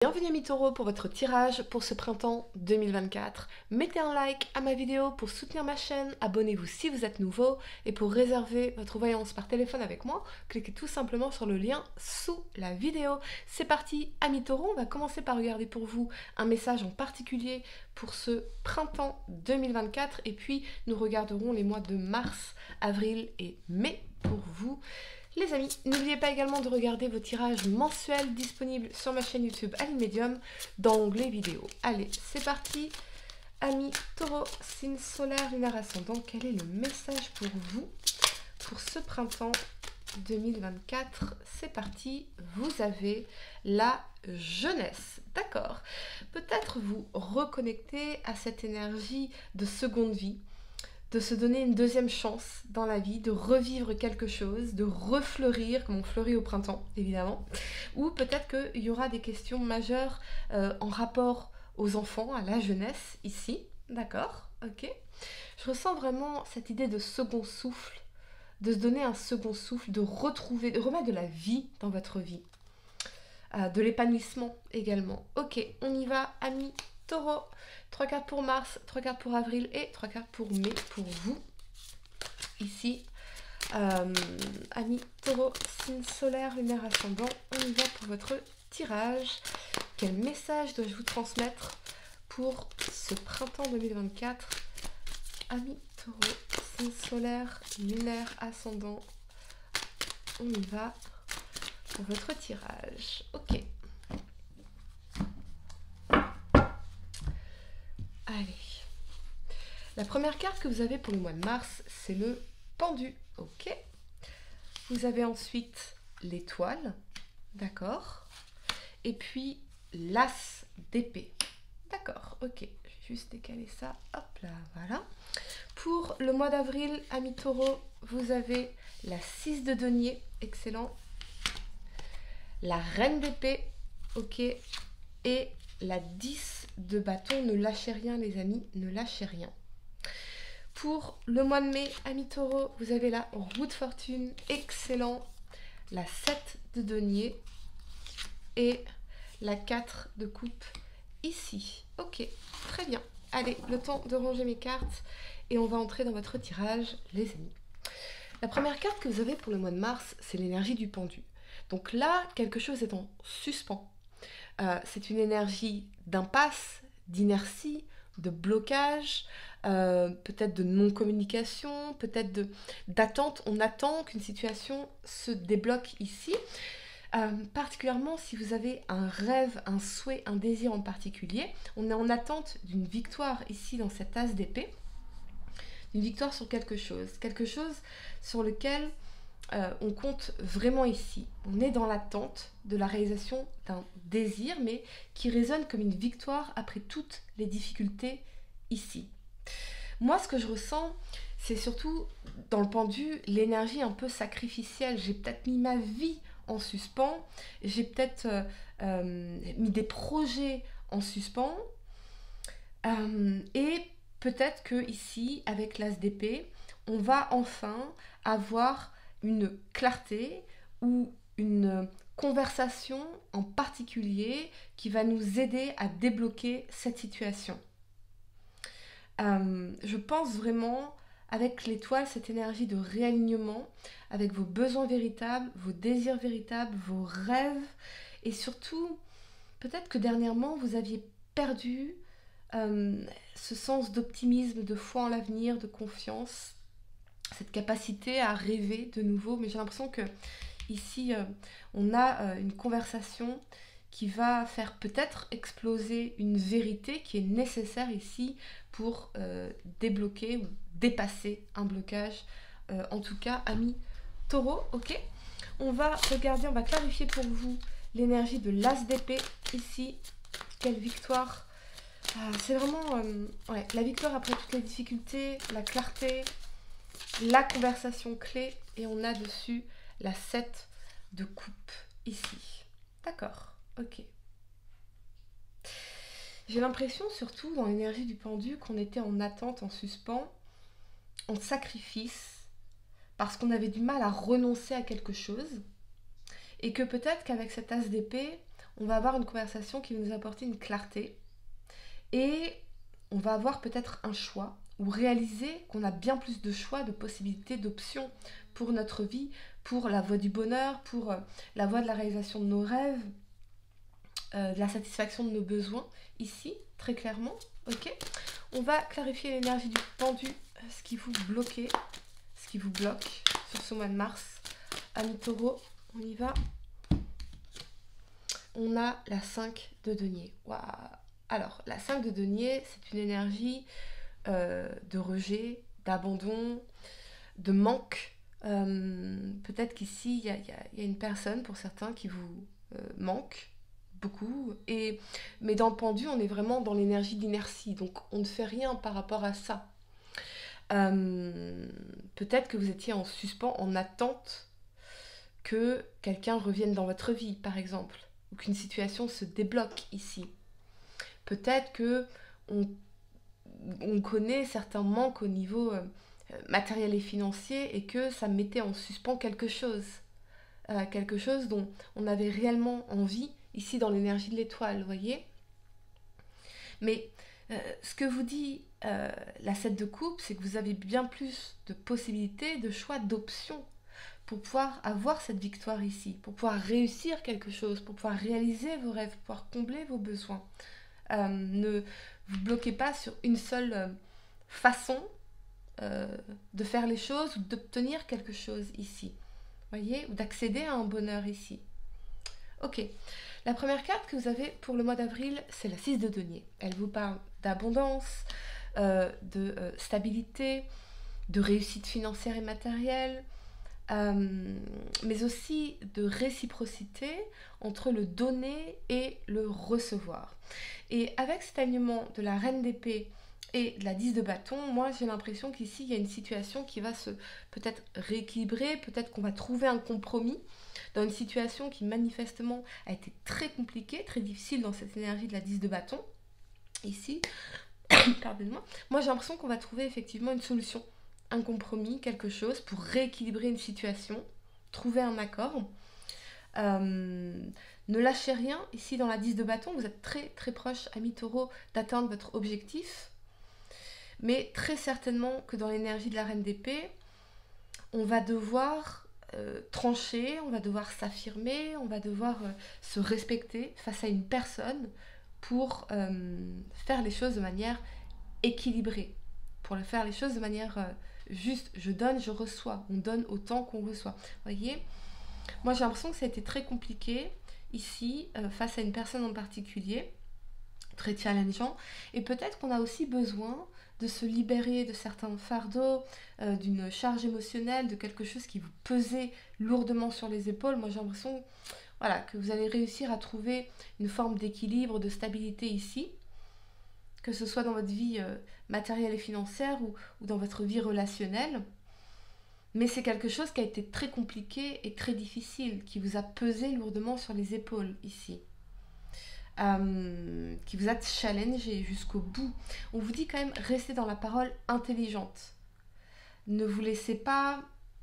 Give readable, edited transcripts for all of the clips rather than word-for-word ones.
Bienvenue amis taureaux pour votre tirage pour ce printemps 2024. Mettez un like à ma vidéo pour soutenir ma chaîne, abonnez-vous si vous êtes nouveau et pour réserver votre voyance par téléphone avec moi, cliquez tout simplement sur le lien sous la vidéo. C'est parti amis taureaux, on va commencer par regarder pour vous un message en particulier pour ce printemps 2024 et puis nous regarderons les mois de mars, avril et mai pour vous. Les amis, n'oubliez pas également de regarder vos tirages mensuels disponibles sur ma chaîne YouTube Aline Medium dans l'onglet vidéo. Allez, c'est parti. Amis taureau, signe solaire, lunaire ascendant, quel est le message pour vous pour ce printemps 2024? C'est parti, vous avez la jeunesse, d'accord? Peut-être vous reconnecter à cette énergie de seconde vie, de se donner une deuxième chance dans la vie, de revivre quelque chose, de refleurir, comme on fleurit au printemps, évidemment. Ou peut-être qu'il y aura des questions majeures en rapport aux enfants, à la jeunesse, ici. D'accord? Ok. Je ressens vraiment cette idée de second souffle, de se donner un second souffle, de retrouver, de remettre de la vie dans votre vie. De l'épanouissement également. Ok, on y va, amis taureau. 3 cartes pour mars, 3 cartes pour avril et 3 cartes pour mai pour vous. Ici, amis taureau, signe solaire, lunaire ascendant, on y va pour votre tirage. Quel message dois-je vous transmettre pour ce printemps 2024? Amis taureau, signe solaire, lunaire ascendant, on y va pour votre tirage. Ok. Allez. La première carte que vous avez pour le mois de mars, c'est le pendu. Ok. Vous avez ensuite l'étoile. D'accord. Et puis l'as d'épée. D'accord. Ok. Je vais juste décaler ça. Hop là. Voilà. Pour le mois d'avril, amis taureaux, vous avez la 6 de denier. Excellent. La reine d'épée. Ok. Et la 10 de bâton. Ne lâchez rien les amis. Ne lâchez rien. Pour le mois de mai, amis taureaux, vous avez la roue de fortune, excellent, la 7 de denier et la 4 de coupe ici. Ok, très bien. Allez, le temps de ranger mes cartes et on va entrer dans votre tirage, les amis. La première carte que vous avez pour le mois de mars, c'est l'énergie du pendu. Donc là, quelque chose est en suspens. C'est une énergie d'impasse, d'inertie, de blocage, peut-être de non-communication, peut-être d'attente. On attend qu'une situation se débloque ici. Particulièrement si vous avez un rêve, un souhait, un désir en particulier. On est en attente d'une victoire ici dans cet as d'épée. Une victoire sur quelque chose sur lequel on compte vraiment ici. On est dans l'attente de la réalisation d'un désir, mais qui résonne comme une victoire après toutes les difficultés ici. Moi, ce que je ressens, c'est surtout dans le pendu, l'énergie un peu sacrificielle. J'ai peut-être mis ma vie en suspens, j'ai peut-être mis des projets en suspens, et peut-être que ici, avec l'as d'épée, on va enfin avoir une clarté ou une conversation en particulier qui va nous aider à débloquer cette situation. Je pense vraiment, avec l'étoile, cette énergie de réalignement, avec vos besoins véritables, vos désirs véritables, vos rêves, et surtout, peut-être que dernièrement, vous aviez perdu ce sens d'optimisme, de foi en l'avenir, de confiance, cette capacité à rêver de nouveau. Mais j'ai l'impression que ici, on a une conversation qui va faire peut-être exploser une vérité qui est nécessaire ici pour débloquer ou dépasser un blocage. En tout cas, amis taureaux, ok. On va regarder, on va clarifier pour vous l'énergie de l'as d'épée ici. Quelle victoire! C'est vraiment ouais, la victoire après toutes les difficultés, la clarté, la conversation clé, et on a dessus la 7 de coupe ici. D'accord, ok. J'ai l'impression surtout dans l'énergie du pendu qu'on était en attente, en suspens, en sacrifice, parce qu'on avait du mal à renoncer à quelque chose, et que peut-être qu'avec cet as d'épée, on va avoir une conversation qui va nous apporter une clarté et on va avoir peut-être un choix ou réaliser qu'on a bien plus de choix, de possibilités, d'options pour notre vie, pour la voie du bonheur, pour la voie de la réalisation de nos rêves, de la satisfaction de nos besoins, ici, très clairement. Ok, on va clarifier l'énergie du pendu, ce qui vous bloque sur ce mois de mars. Amis taureaux, on y va. On a la 5 de denier. Waouh. Alors, la 5 de denier, c'est une énergie de rejet, d'abandon, de manque. Peut-être qu'ici, il y a une personne, pour certains, qui vous manque beaucoup. Mais dans le pendu, on est vraiment dans l'énergie d'inertie. Donc, on ne fait rien par rapport à ça. Peut-être que vous étiez en suspens, en attente que quelqu'un revienne dans votre vie, par exemple, ou qu'une situation se débloque ici. Peut-être que on connaît certains manques au niveau matériel et financier et que ça mettait en suspens quelque chose dont on avait réellement envie ici dans l'énergie de l'étoile, vous voyez. Mais ce que vous dit la 7 de coupe, c'est que vous avez bien plus de possibilités, de choix, d'options pour pouvoir avoir cette victoire ici, pour pouvoir réussir quelque chose, pour pouvoir réaliser vos rêves, pour pouvoir combler vos besoins. Ne vous bloquez pas sur une seule façon de faire les choses ou d'obtenir quelque chose ici, voyez, ou d'accéder à un bonheur ici. Ok, la première carte que vous avez pour le mois d'avril, c'est la 6 de denier. Elle vous parle d'abondance, de stabilité, de réussite financière et matérielle, mais aussi de réciprocité entre le donner et le recevoir. Et avec cet alignement de la reine d'épée et de la 10 de bâton, moi j'ai l'impression qu'ici il y a une situation qui va se peut-être rééquilibrer, peut-être qu'on va trouver un compromis dans une situation qui manifestement a été très compliquée, très difficile dans cette énergie de la 10 de bâton. Ici, pardonnez-moi, moi j'ai l'impression qu'on va trouver effectivement une solution, un compromis, quelque chose pour rééquilibrer une situation, trouver un accord. Ne lâchez rien, ici dans la 10 de bâton, vous êtes très très proche, amis taureaux, d'atteindre votre objectif. Mais très certainement que dans l'énergie de la reine d'épée, on va devoir trancher, on va devoir s'affirmer, on va devoir se respecter face à une personne pour faire les choses de manière équilibrée, pour faire les choses de manière juste. Je donne, je reçois, on donne autant qu'on reçoit. Vous voyez, moi j'ai l'impression que ça a été très compliqué ici, face à une personne en particulier, très challengeant, et peut-être qu'on a aussi besoin de se libérer de certains fardeaux, d'une charge émotionnelle, de quelque chose qui vous pesait lourdement sur les épaules. Moi j'ai l'impression que vous allez réussir à trouver une forme d'équilibre, de stabilité ici, que ce soit dans votre vie matérielle et financière ou dans votre vie relationnelle. Mais c'est quelque chose qui a été très compliqué et très difficile, qui vous a pesé lourdement sur les épaules ici. Qui vous a challengé jusqu'au bout. On vous dit quand même, restez dans la parole intelligente. Ne vous laissez pas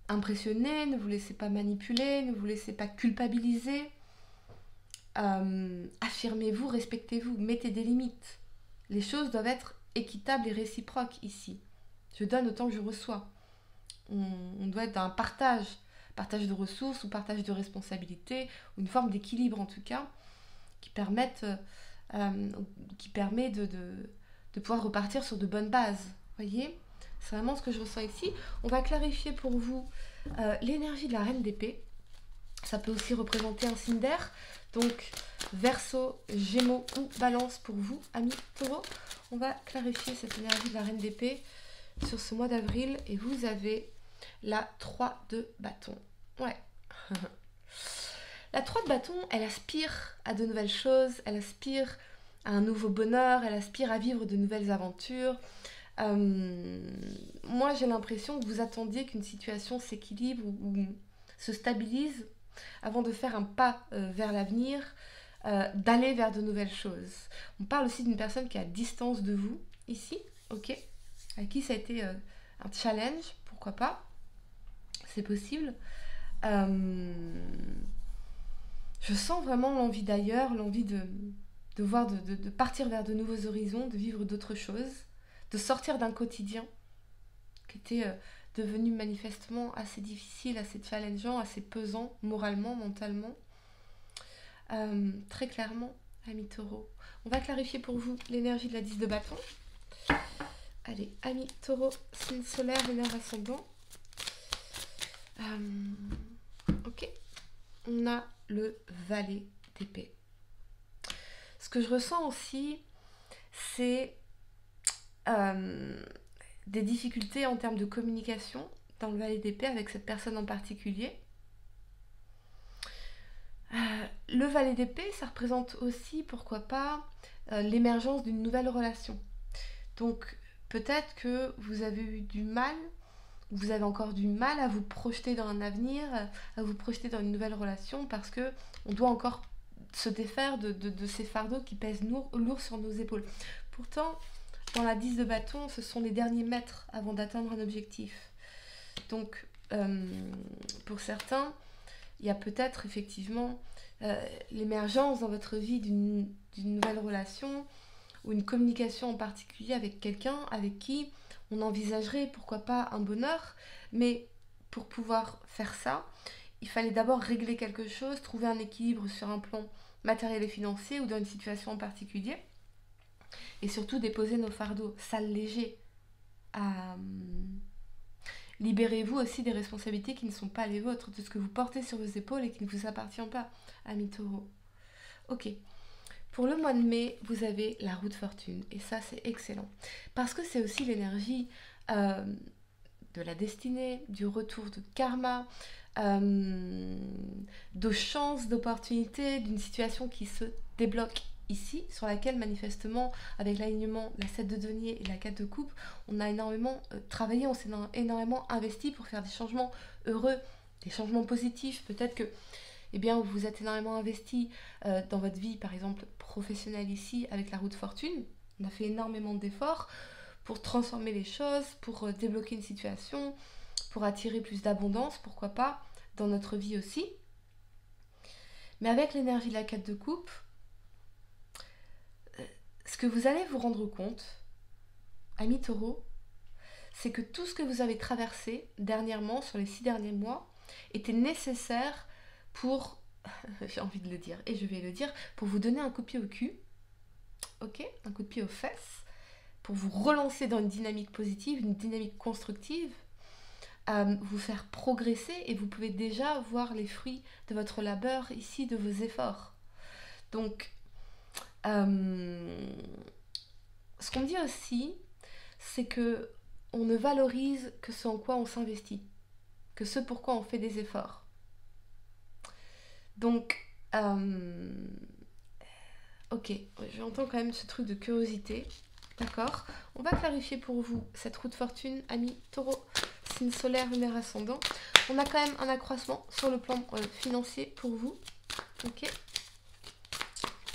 impressionner, ne vous laissez pas manipuler, ne vous laissez pas culpabiliser. Affirmez-vous, respectez-vous, mettez des limites. Les choses doivent être équitables et réciproques ici. Je donne autant que je reçois. On doit être dans un partage de ressources ou partage de responsabilités, ou une forme d'équilibre en tout cas, qui permet de pouvoir repartir sur de bonnes bases. Voyez, c'est vraiment ce que je ressens ici. On va clarifier pour vous l'énergie de la reine d'épée. Ça peut aussi représenter un signe d'air. Donc, Verseau, Gémeaux ou Balance pour vous, amis taureaux. On va clarifier cette énergie de la reine d'épée sur ce mois d'avril. Et vous avez la 3 de bâton. Ouais. La 3 de bâton, elle aspire à de nouvelles choses, elle aspire à un nouveau bonheur, elle aspire à vivre de nouvelles aventures. Moi, j'ai l'impression que vous attendiez qu'une situation s'équilibre ou se stabilise avant de faire un pas vers l'avenir, d'aller vers de nouvelles choses. On parle aussi d'une personne qui est à distance de vous, ici, ok, avec qui ça a été un challenge, pourquoi pas, c'est possible. Je Je sens vraiment l'envie d'ailleurs, l'envie de voir, de partir vers de nouveaux horizons, de vivre d'autres choses, de sortir d'un quotidien qui était devenu manifestement assez difficile, assez challengeant, assez pesant, moralement, mentalement. Très clairement, amis taureau. On va clarifier pour vous l'énergie de la 10 de bâton. Allez, amis taureau, signe solaire, lunaire ascendant. Ok. On a le valet d'épée. Ce que je ressens aussi, c'est des difficultés en termes de communication dans le valet d'épée avec cette personne en particulier. Le valet d'épée, ça représente aussi, pourquoi pas, l'émergence d'une nouvelle relation. Donc, peut-être que vous avez eu du mal, vous avez encore du mal à vous projeter dans un avenir, à vous projeter dans une nouvelle relation, parce que on doit encore se défaire de ces fardeaux qui pèsent lourd sur nos épaules. Pourtant, dans la 10 de bâton, ce sont les derniers mètres avant d'atteindre un objectif. Donc, pour certains, il y a peut-être effectivement l'émergence dans votre vie d'une nouvelle relation ou une communication en particulier avec quelqu'un avec qui on envisagerait pourquoi pas un bonheur, mais pour pouvoir faire ça, il fallait d'abord régler quelque chose, trouver un équilibre sur un plan matériel et financier ou dans une situation en particulier, et surtout déposer nos fardeaux, s'alléger. Libérez-vous aussi des responsabilités qui ne sont pas les vôtres, de ce que vous portez sur vos épaules et qui ne vous appartient pas, amis taureaux. Ok. Pour le mois de mai, vous avez la roue de fortune. Et ça, c'est excellent. Parce que c'est aussi l'énergie de la destinée, du retour de karma, de chance, d'opportunité, d'une situation qui se débloque ici, sur laquelle manifestement, avec l'alignement, la 7 de denier et la 4 de coupe, on a énormément travaillé, on s'est énormément investi pour faire des changements heureux, des changements positifs. Peut-être que vous vous êtes énormément investi dans votre vie, par exemple, professionnelle ici, avec la roue de fortune. On a fait énormément d'efforts pour transformer les choses, pour débloquer une situation, pour attirer plus d'abondance, pourquoi pas, dans notre vie aussi. Mais avec l'énergie de la 4 de coupe, ce que vous allez vous rendre compte, amis taureaux, c'est que tout ce que vous avez traversé dernièrement, sur les 6 derniers mois, était nécessaire pour, j'ai envie de le dire, et je vais le dire, pour vous donner un coup de pied au cul, ok, un coup de pied aux fesses, pour vous relancer dans une dynamique positive, une dynamique constructive, vous faire progresser, et vous pouvez déjà voir les fruits de votre labeur ici, de vos efforts. Donc, ce qu'on dit aussi, c'est que on ne valorise que ce en quoi on s'investit, que ce pourquoi on fait des efforts. Donc, ok, j'entends quand même ce truc de curiosité, d'accord. On va clarifier pour vous cette roue de fortune, amis taureau, signe solaire, lunaire ascendant. On a quand même un accroissement sur le plan financier pour vous, ok.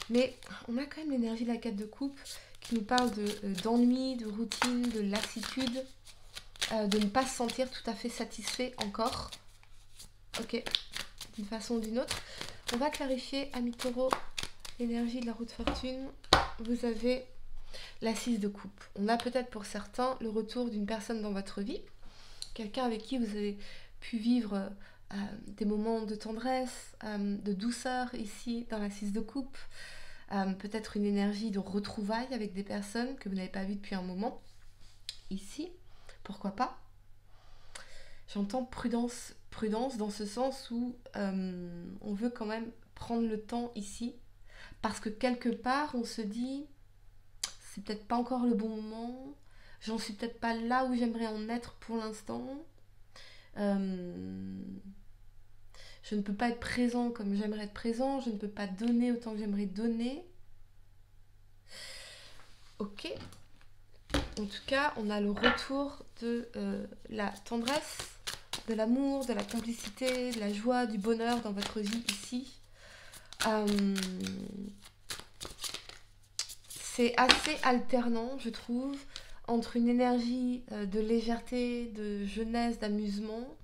Mais on a quand même l'énergie de la 4 de coupe qui nous parle d'ennui, de routine, de lassitude, de ne pas se sentir tout à fait satisfait encore. Ok, d'une façon ou d'une autre. On va clarifier, amis taureau, l'énergie de la roue de fortune. Vous avez la 6 de coupe. On a peut-être pour certains le retour d'une personne dans votre vie, quelqu'un avec qui vous avez pu vivre des moments de tendresse, de douceur ici dans la 6 de coupe. Peut-être une énergie de retrouvailles avec des personnes que vous n'avez pas vues depuis un moment. Ici, pourquoi pas. J'entends prudence dans ce sens où on veut quand même prendre le temps ici. Parce que quelque part, on se dit, c'est peut-être pas encore le bon moment. J'en suis peut-être pas là où j'aimerais en être pour l'instant. Je ne peux pas être présent comme j'aimerais être présent, je ne peux pas donner autant que j'aimerais donner. Ok. En tout cas, on a le retour de la tendresse, de l'amour, de la complicité, de la joie, du bonheur dans votre vie ici. C'est assez alternant, je trouve, entre une énergie de légèreté, de jeunesse, d'amusement,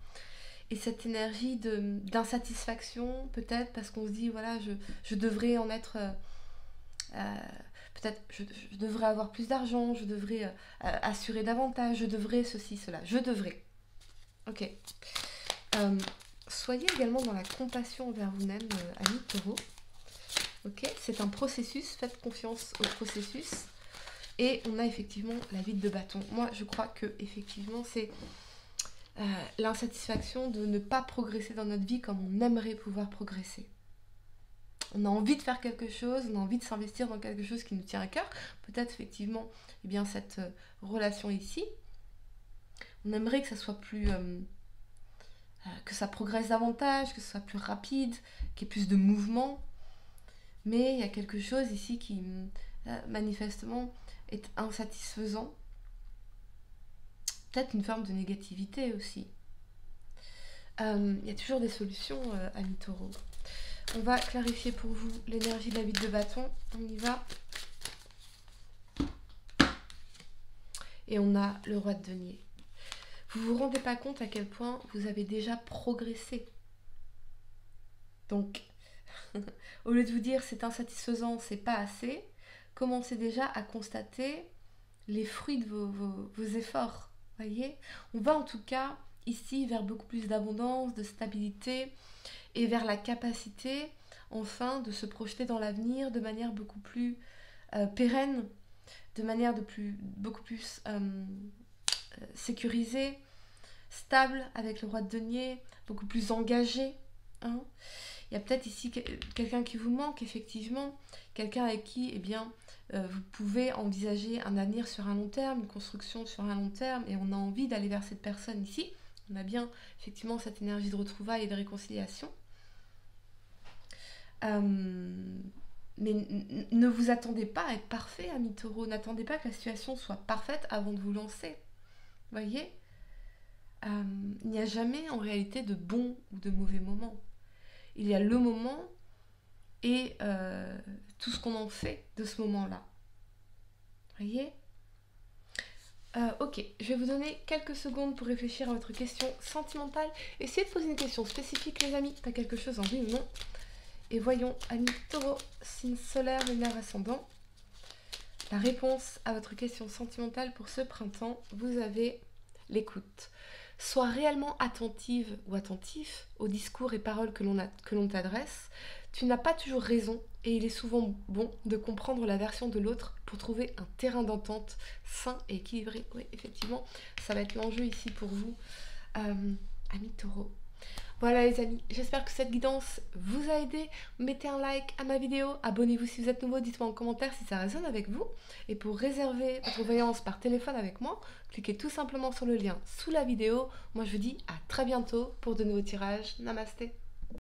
et cette énergie d'insatisfaction, peut-être, parce qu'on se dit, voilà, je devrais en être... peut-être je devrais avoir plus d'argent, je devrais assurer davantage, je devrais ceci, cela, je devrais. Ok. Soyez également dans la compassion envers vous-même, amis taureaux. Ok, c'est un processus, faites confiance au processus. Et on a effectivement la vide de bâton. Moi, je crois que effectivement, c'est l'insatisfaction de ne pas progresser dans notre vie comme on aimerait pouvoir progresser. On a envie de faire quelque chose, on a envie de s'investir dans quelque chose qui nous tient à cœur. Peut-être effectivement, eh bien, cette relation ici. On aimerait que ça soit plus... que ça progresse davantage, que ce soit plus rapide, qu'il y ait plus de mouvement. Mais il y a quelque chose ici qui, manifestement, est insatisfaisant. Peut-être une forme de négativité aussi. Il y a toujours des solutions, amis taureaux. On va clarifier pour vous l'énergie de la vide de bâton. On y va. Et on a le roi de denier. Vous vous rendez pas compte à quel point vous avez déjà progressé. Donc, au lieu de vous dire c'est insatisfaisant, c'est pas assez, commencez déjà à constater les fruits de vos efforts. Voyez, on va en tout cas ici vers beaucoup plus d'abondance, de stabilité et vers la capacité enfin de se projeter dans l'avenir de manière beaucoup plus pérenne, de manière beaucoup plus sécurisée, stable avec le roi de denier, beaucoup plus engagé. Hein. Il y a peut-être ici quelqu'un qui vous manque, effectivement, quelqu'un avec qui eh bien, vous pouvez envisager un avenir sur un long terme, une construction sur un long terme, et on a envie d'aller vers cette personne ici. On a bien effectivement cette énergie de retrouvailles et de réconciliation. Mais ne vous attendez pas à être parfait, amis taureaux. N'attendez pas que la situation soit parfaite avant de vous lancer. Vous voyez, il n'y a jamais en réalité de bon ou de mauvais moment. Il y a le moment et tout ce qu'on en fait de ce moment-là. Vous voyez ? Ok, je vais vous donner quelques secondes pour réfléchir à votre question sentimentale. Essayez de poser une question spécifique, les amis. T'as quelque chose en oui ou non ? Et voyons, amis taureau, signe solaire, lunaire, ascendant. La réponse à votre question sentimentale pour ce printemps, vous avez l'écoute. Sois réellement attentive ou attentif aux discours et paroles que l'on t'adresse. Tu n'as pas toujours raison et il est souvent bon de comprendre la version de l'autre pour trouver un terrain d'entente sain et équilibré. Oui, effectivement, ça va être l'enjeu ici pour vous, amis taureaux. Voilà les amis, j'espère que cette guidance vous a aidé. Mettez un like à ma vidéo, abonnez-vous si vous êtes nouveau, dites-moi en commentaire si ça résonne avec vous. Et pour réserver votre voyance par téléphone avec moi, cliquez tout simplement sur le lien sous la vidéo. Moi je vous dis à très bientôt pour de nouveaux tirages. Namasté.